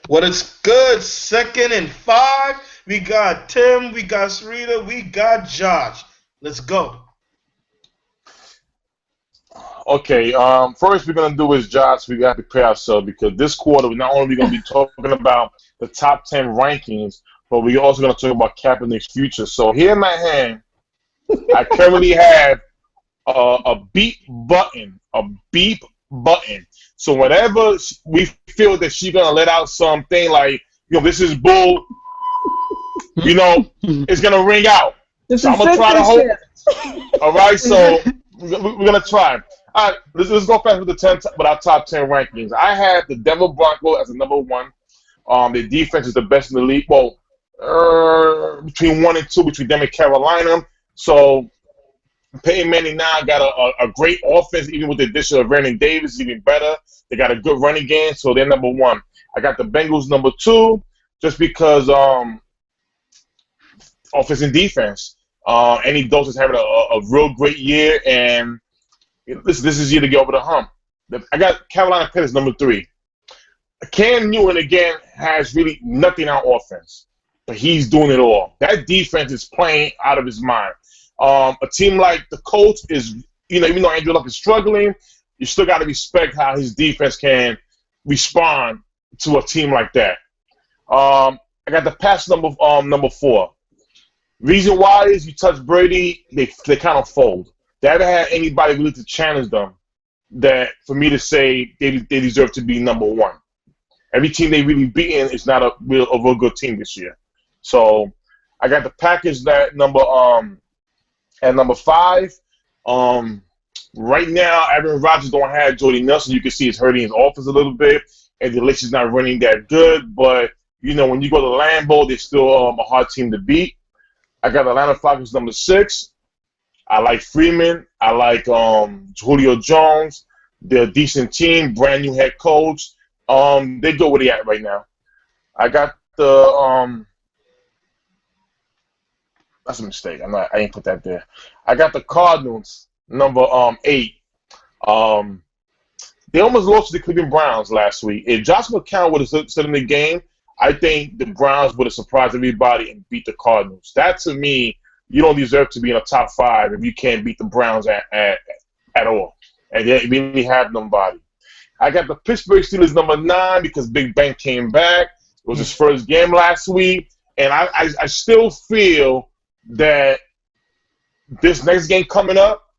What is good? Second and five. We got Tim, we got Sarita, we got Josh. Let's go. Okay, first we're gonna do is Josh. We gotta prepare ourselves because this quarter we're not only gonna be talking about the top 10 rankings, but we're also gonna talk about Kaepernick's future. So here in my hand, I currently have a beep button, a beep button. So whenever we feel that she's gonna let out something like, this is bull, it's gonna ring out. This So is I'm gonna try to hold. censorship. All right, so we're gonna try. All right, let's go fast with with our top 10 rankings. I have the Denver Broncos as a number one. Their defense is the best in the league. Well, between one and two, between them and Carolina. So Peyton Manning now got a great offense, even with the addition of Vernon Davis, even better. They got a good running game, so they're number one. I got the Bengals number two, just because offense and defense. Andy Dalton's having a real great year, and this is year to get over the hump. I got Carolina Panthers number three. Cam Newton again has really nothing on offense, but he's doing it all. That defense is playing out of his mind. A team like the Colts is, even though Andrew Luck is struggling, you still got to respect how his defense can respond to a team like that. I got the Pats number four. Reason why is you touch Brady, they kind of fold. They haven't had anybody really to challenge them that for me to say they deserve to be number one. Every team they really beaten is not a real good team this year. So I got the Packers at number five. Right now, Aaron Rodgers don't have Jordy Nelson. You can see it's hurting his offense a little bit, and the list is not running that good. But when you go to Lambeau, they're still a hard team to beat. I got Atlanta Falcons number six. I like Freeman. I like Julio Jones. They're a decent team, brand new head coach. They go where they at right now. I got the that's a mistake. I ain't put that there. I got the Cardinals number eight. They almost lost to the Cleveland Browns last week. If Josh McCown would have stood in the game, I think the Browns would have surprised everybody and beat the Cardinals. That, to me, you don't deserve to be in the top five if you can't beat the Browns at all. And they really have nobody. I got the Pittsburgh Steelers number nine because Big Ben came back. It was his first game last week. And I still feel that this next game coming up,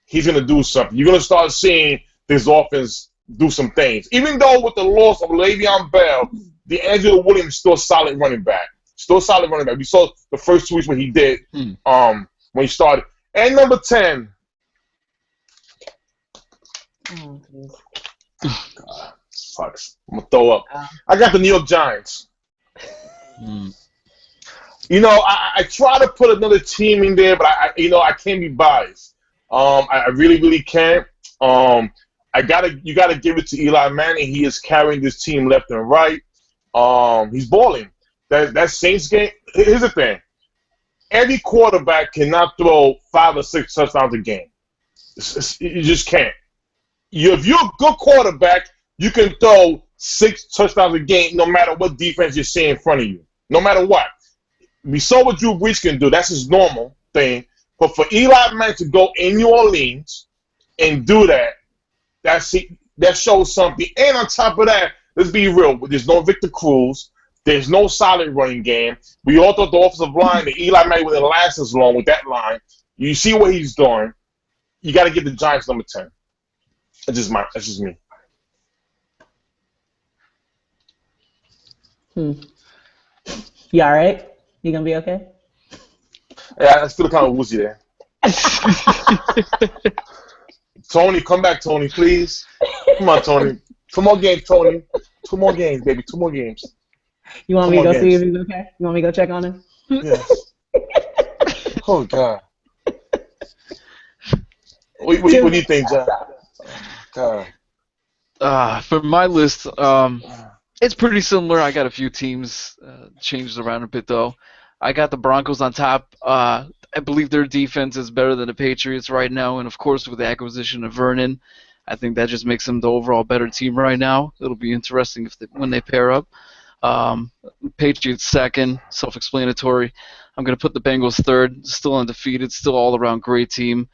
he's going to do something. You're going to start seeing this offense do some things. Even though with the loss of Le'Veon Bell, DeAngelo Williams is still a solid running back. Still a solid running back. We saw the first 2 weeks what he did when he started. And number 10. Oh, God, sucks. I'm going to throw up. I got the New York Giants. I try to put another team in there, but I can't be biased. I really, really can't. You gotta give it to Eli Manning. He is carrying this team left and right. He's balling. That Saints game. Here's the thing: every quarterback cannot throw 5 or 6 touchdowns a game. You just can't. If you're a good quarterback, you can throw 6 touchdowns a game, no matter what defense you see in front of you. No matter what. We saw what Drew Brees can do. That's his normal thing. But for Eli Manning to go in New Orleans and do that, that shows something. And on top of that, let's be real. There's no Victor Cruz. There's no solid running game. We all thought the offensive line that Eli Manning wouldn't last as long with that line. You see what he's doing. You got to give the Giants number 10. That's just me. You all right? You gonna be okay? Yeah, I feel kind of woozy there. Tony, come back, Tony, please. Come on, Tony. 2 more games, Tony. 2 more games, baby. 2 more games. You want me to go see if he's okay? You want me to go check on him? Yes. Oh, God. What do you think, John? God. For my list, it's pretty similar. I got a few teams changed around a bit, though. I got the Broncos on top. I believe their defense is better than the Patriots right now, and of course with the acquisition of Vernon, I think that just makes them the overall better team right now. It'll be interesting when they pair up. Um, Patriots second, self-explanatory. I'm going to put the Bengals third, still undefeated, still all-around great team.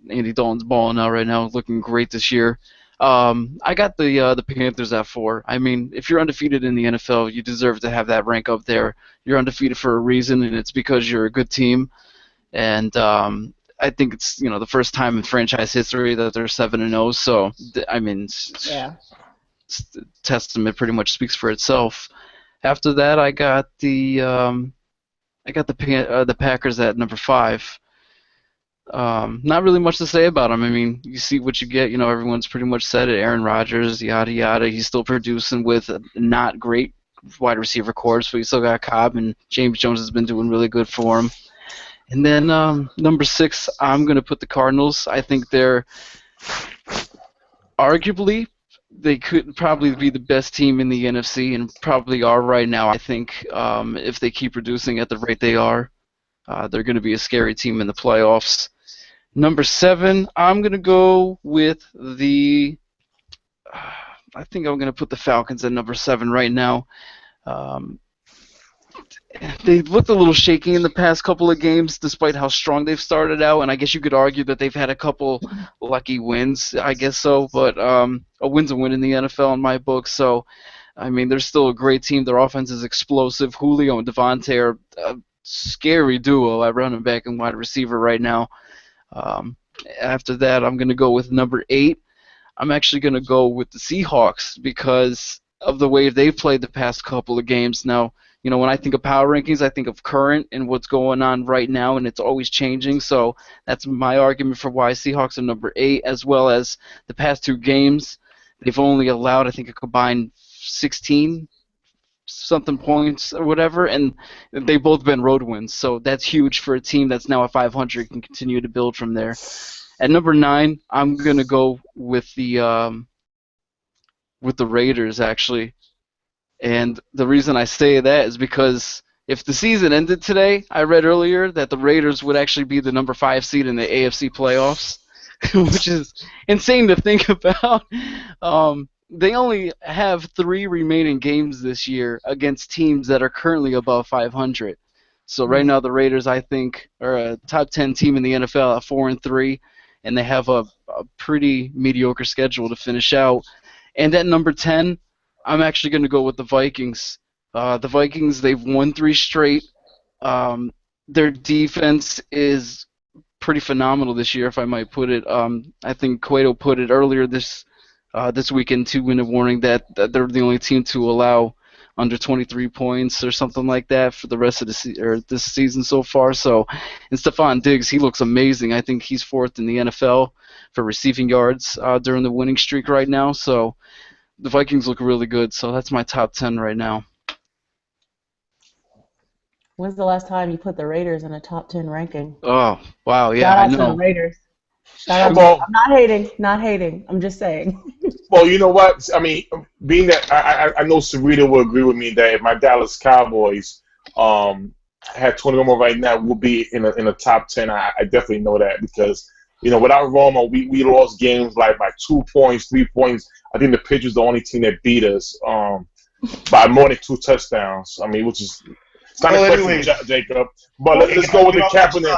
Andy Dalton's balling out right now, looking great this year. I got the Panthers at 4. I mean, if you're undefeated in the NFL, you deserve to have that rank up there. You're undefeated for a reason, and it's because you're a good team. And I think it's the first time in franchise history that they're 7-0. So I mean, Yeah. testament pretty much speaks for itself. After that, I got the Packers at number 5. Not really much to say about him. I mean, you see what you get. Everyone's pretty much said it. Aaron Rodgers, yada yada. He's still producing with not great wide receiver corps, but you still got Cobb, and James Jones has been doing really good for him. And then number 6, I'm gonna put the Cardinals. I think they're arguably they could probably be the best team in the NFC, and probably are right now. I think if they keep producing at the rate they are, they're going to be a scary team in the playoffs. Number 7, I'm going to go with I think I'm going to put the Falcons at number 7 right now. They've looked a little shaky in the past couple of games, despite how strong they've started out, and I guess you could argue that they've had a couple lucky wins, I guess so, but a win's a win in the NFL in my book, so, I mean, they're still a great team. Their offense is explosive. Julio and Devontae are a scary duo at running back and wide receiver right now. After that, I'm going to go with number 8. I'm actually going to go with the Seahawks because of the way they've played the past couple of games. Now, when I think of power rankings, I think of current and what's going on right now, and it's always changing. So that's my argument for why Seahawks are number 8, as well as the past 2 games. They've only allowed, I think, a combined 16-something points or whatever, and they've both been road wins. So that's huge for a team that's now at 500 can continue to build from there. At number 9, I'm going to go with the Raiders, actually. And the reason I say that is because if the season ended today, I read earlier that the Raiders would actually be the number 5 seed in the AFC playoffs, which is insane to think about. They only have 3 remaining games this year against teams that are currently above 500. So right now the Raiders, I think, are a top 10 team in the NFL at 4-3, and they have a pretty mediocre schedule to finish out. And at number 10, I'm actually going to go with the Vikings. The Vikings, they've won 3 straight. Their defense is pretty phenomenal this year, if I might put it. I think Cueto put it earlier this week in 2-minute warning that they're the only team to allow under 23 points or something like that for the rest of this season so far. So, and Stephon Diggs, he looks amazing. I think he's 4th in the NFL for receiving yards during the winning streak right now. So the Vikings look really good, so that's my top 10 right now. When's the last time you put the Raiders in a top 10 ranking? Oh, wow, yeah, Shout out I to know. the Raiders. Shout out Well, I'm not hating. I'm just saying. Well, you know what? I mean, being that I know Sarita will agree with me that if my Dallas Cowboys had 20 or more right now, we'll be in a top 10. I definitely know that because, without Roma, we lost games like by 2 points, 3 points. I think the Patriots are the only team that beat us by more than 2 touchdowns. I mean, which is it's not a question, Jacob. But let's go with the Kaepernick.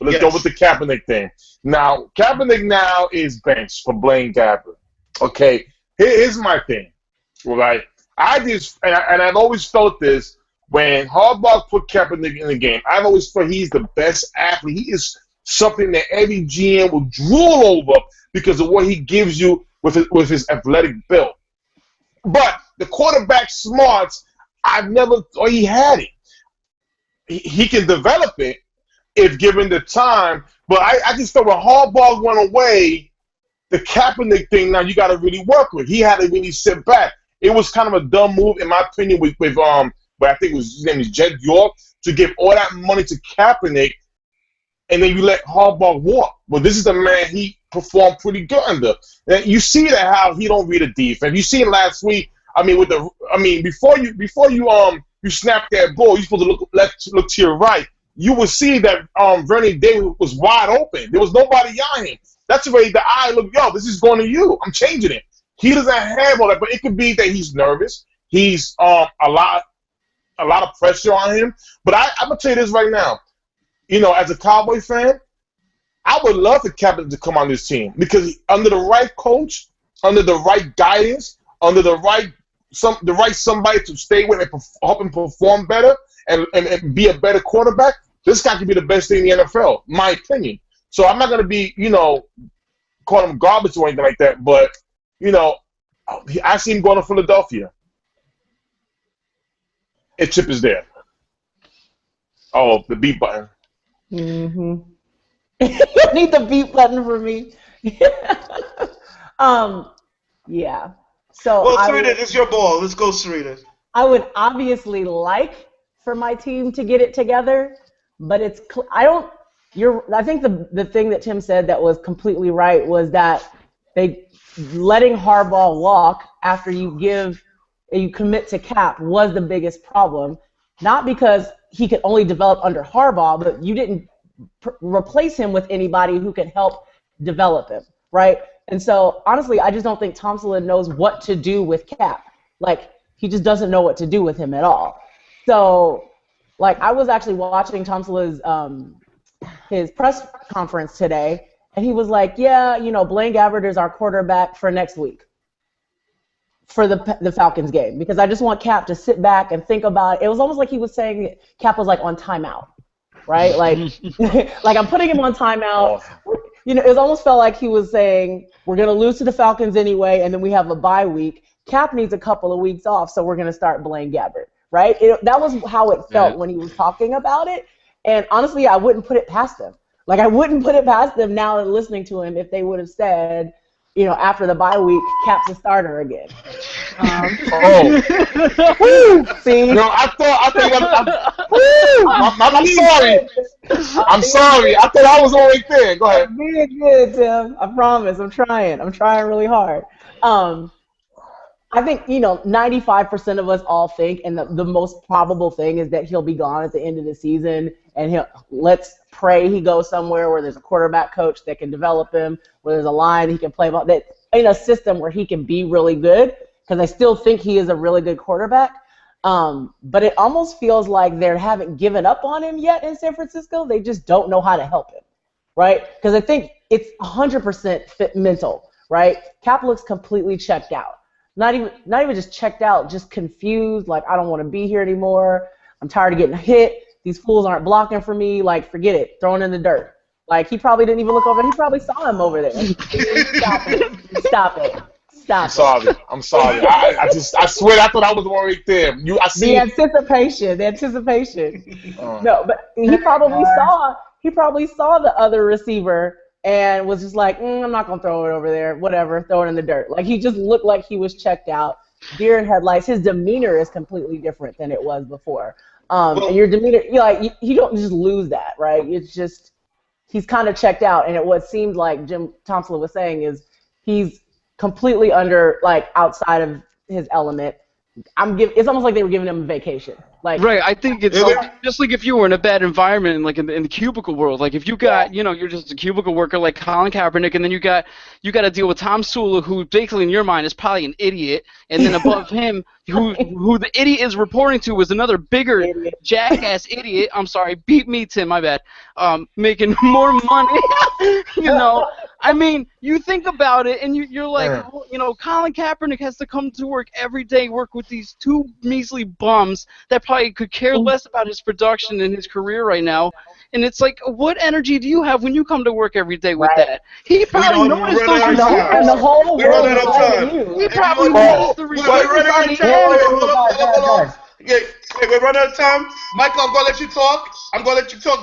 Let's go with the Kaepernick thing. Now, Kaepernick now is benched for Blaine Gabbert. Okay, here's my thing. Right, I've always felt this when Harbaugh put Kaepernick in the game. I've always felt he's the best athlete. He is something that every GM will drool over because of what he gives you with his athletic build. But the quarterback smarts, he had it. He can develop it if given the time. But I just thought when Harbaugh went away, the Kaepernick thing now you got to really work with. He had to really sit back. It was kind of a dumb move, in my opinion, with but I think his name is Jed York, to give all that money to Kaepernick, and then you let Harbaugh walk. Well, this is the man he performed pretty good under. And you see that how he don't read a defense. You seen last week. Before you snap that ball, you're supposed to look left, look to your right. You will see that Vernon Davis was wide open. There was nobody on him. That's the way the eye looked. Yo, this is going to you. I'm changing it. He doesn't have all that, but it could be that he's nervous. he's a lot of pressure on him. But I'm gonna tell you this right now. You know, as a Cowboy fan, I would love for Kaepernick to come on this team because under the right coach, under the right guidance, under the right somebody to stay with and help him perform better and be a better quarterback, this guy could be the best thing in the NFL, my opinion. So I'm not going to be, call him garbage or anything like that, but, I see him going to Philadelphia. And Chip is there. Oh, the beat button. Mm-hmm. You need the beat button for me. Yeah. So well, Sarita, this is your ball. Let's go, Sarita. I would obviously like for my team to get it together, but I think the thing that Tim said that was completely right was that letting Harbaugh walk after you commit to Cap was the biggest problem. Not because he could only develop under Harbaugh, but you didn't replace him with anybody who could help develop him, right? And so, honestly, I just don't think Tomlin knows what to do with Cap. Like, he just doesn't know what to do with him at all. So, like, I was actually watching Tomlin's his press conference today, and he was like, yeah, Blaine Gabbert is our quarterback for next week for the Falcons game, because I just want Cap to sit back and think about it. It was almost like he was saying Cap was, like, on timeout, right? Like, like I'm putting him on timeout. It almost felt like he was saying, we're going to lose to the Falcons anyway, and then we have a bye week. Cap needs a couple of weeks off, so we're going to start Blaine Gabbert, right? That was how it felt when he was talking about it. And honestly, I wouldn't put it past them. Like, I wouldn't put it past them now listening to him if they would have said, after the bye week, Cap's a starter again. See? No, I'm sorry. I'm sorry. I thought I was all right there. Go ahead. I'm being good, Tim. I promise. I'm trying really hard. I think, 95% of us all think, and the most probable thing is that he'll be gone at the end of the season, and let's pray he goes somewhere where there's a quarterback coach that can develop him, where there's a line he can play ball, that in a system where he can be really good, because I still think he is a really good quarterback. But it almost feels like they haven't given up on him yet in San Francisco. They just don't know how to help him, right? Because I think it's 100% mental, right? Cap looks completely checked out. Not even just checked out, just confused, like, I don't want to be here anymore. I'm tired of getting hit. These fools aren't blocking for me. Like, forget it. Throw it in the dirt. Like, he probably didn't even look over there. He probably saw him over there. Stop it. I'm sorry. I swear I thought I was already there. The anticipation. No, but he probably saw the other receiver and was just like, I'm not going to throw it over there. Whatever, throw it in the dirt. Like, he just looked like he was checked out. Deer in headlights. His demeanor is completely different than it was before. And your demeanor, you don't just lose that, right? It's just, he's kind of checked out. And what seemed like Jim Tomlin was saying is he's completely outside of his element. It's almost like they were giving him a vacation. Like, right, I think it's just like if you were in a bad environment, like in the cubicle world. Like if you got, you're just a cubicle worker like Colin Kaepernick, and then you got to deal with Tom Sula, who basically in your mind is probably an idiot, and then above him, who the idiot is reporting to is another bigger jackass idiot. I'm sorry, beat me, Tim. My bad. Making more money. I mean, you think about it, and you're like, Colin Kaepernick has to come to work every day, work with these two measly bums that probably could care less about his production and his career right now. And it's like, what energy do you have when you come to work every day with that? He probably noticed those results. And the whole world is blaming you. He probably noticed the results. We're running out of time. We're running out of time. Michael, I'm going to let you talk.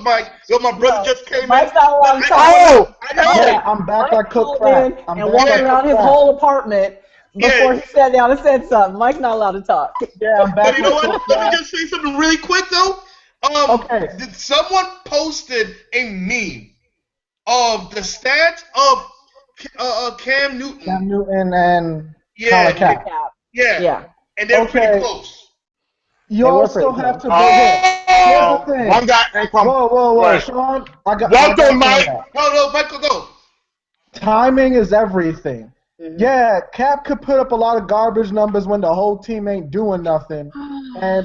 Mike. My brother just came Mike's in. not allowed to talk. I know. Yeah, I'm back. I cook crap. And walking around his whole apartment before he sat down and said something. Mike's not allowed to talk. Yeah, I'm back. But you know what? Let me just say something really quick, though. Okay. Did someone posted a meme of the stats of Cam Newton? Cam Newton and Colin Kaepernick. Yeah. And they're pretty close. You also have to go ahead. Here's the thing. One guy. Whoa, Right. Sean. I got Mike. No, Michael, go. Timing is everything. Yeah, Cap could put up a lot of garbage numbers when the whole team ain't doing nothing.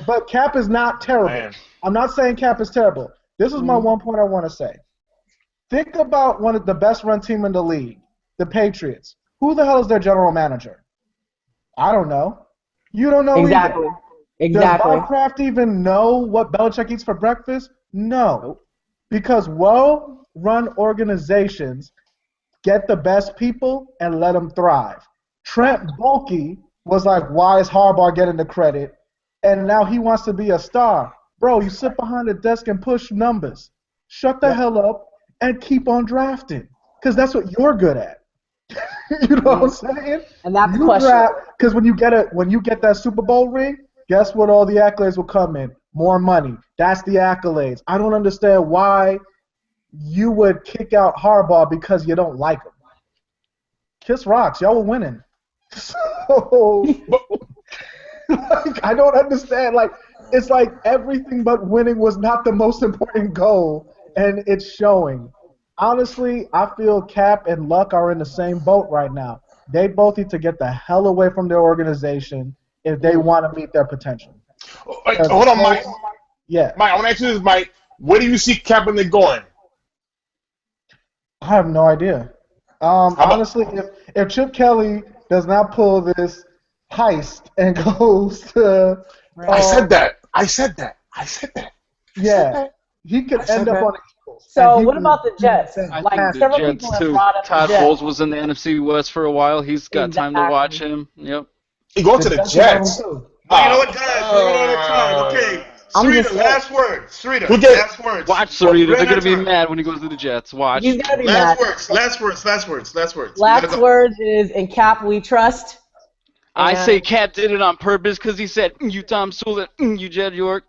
But Cap is not terrible. Man. I'm not saying Cap is terrible. This is my one point I want to say. Think about one of the best run team in the league, the Patriots. Who the hell is their general manager? I don't know. You don't know Exactly. either. Exactly. Does Bob Kraft even know what Belichick eats for breakfast? No. Because well-run organizations get the best people and let them thrive. Trent Baalke was like, why is Harbaugh getting the credit? And now he wants to be a star. Bro, you sit behind the desk and push numbers. Shut the hell up and keep on drafting. Because that's what you're good at. You know what I'm saying? And that's the question. Because when you get that Super Bowl ring, guess what all the accolades will come in? More money. That's the accolades. I don't understand why you would kick out Harbaugh because you don't like him. Kiss rocks. Y'all were winning. So, I don't understand. It's like everything but winning was not the most important goal, and it's showing. Honestly, I feel Cap and Luck are in the same boat right now. They both need to get the hell away from their organization if they want to meet their potential. Hold on, Mike. Yeah. Mike, I want to ask you this, Mike. Where do you see Kaepernick going? I have no idea. Honestly, if Chip Kelly does not pull this heist and goes to... I said that. Yeah. He could end up on the Eagles. So what about the Jets? I think several the people Jets have too. brought up Todd the Jets. Bowles was in the NFC West for a while. He's got time to watch him. Yep. He going to the Jets. You know what, guys? We're running out of time. Okay. Sarita, last word. Sarita, last words. Watch Sarita. They're going to be mad when he goes to the Jets. Watch. He's going to be Last mad. words. Last words. Last words is, in Cap we trust. I say Cap did it on purpose because he said, you Tom Sewell, you Jed York.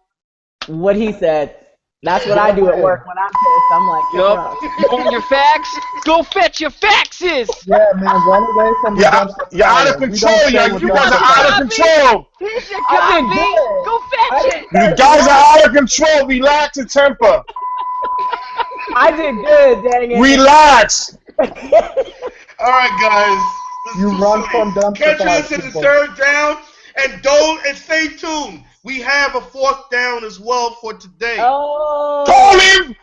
What he said. That's what I do at work when I'm pissed. I'm like, yup. You want your facts? Go fetch your faxes. Yeah, man, run away from the dumpster. You're out of control. You guys are out of control. Here's your copy. Go fetch it. You guys are out of control. Relax your temper. I did good, dang it. Relax. All right, guys. You run from dumpster. Catch us in the third down, and stay tuned. We have a fourth down as well for today. Oh. Call him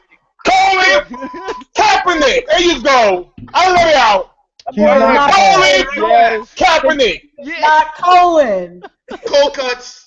Kaepernick. There you go. I let it out. Call him Kaepernick. Not Colin. Cold cuts.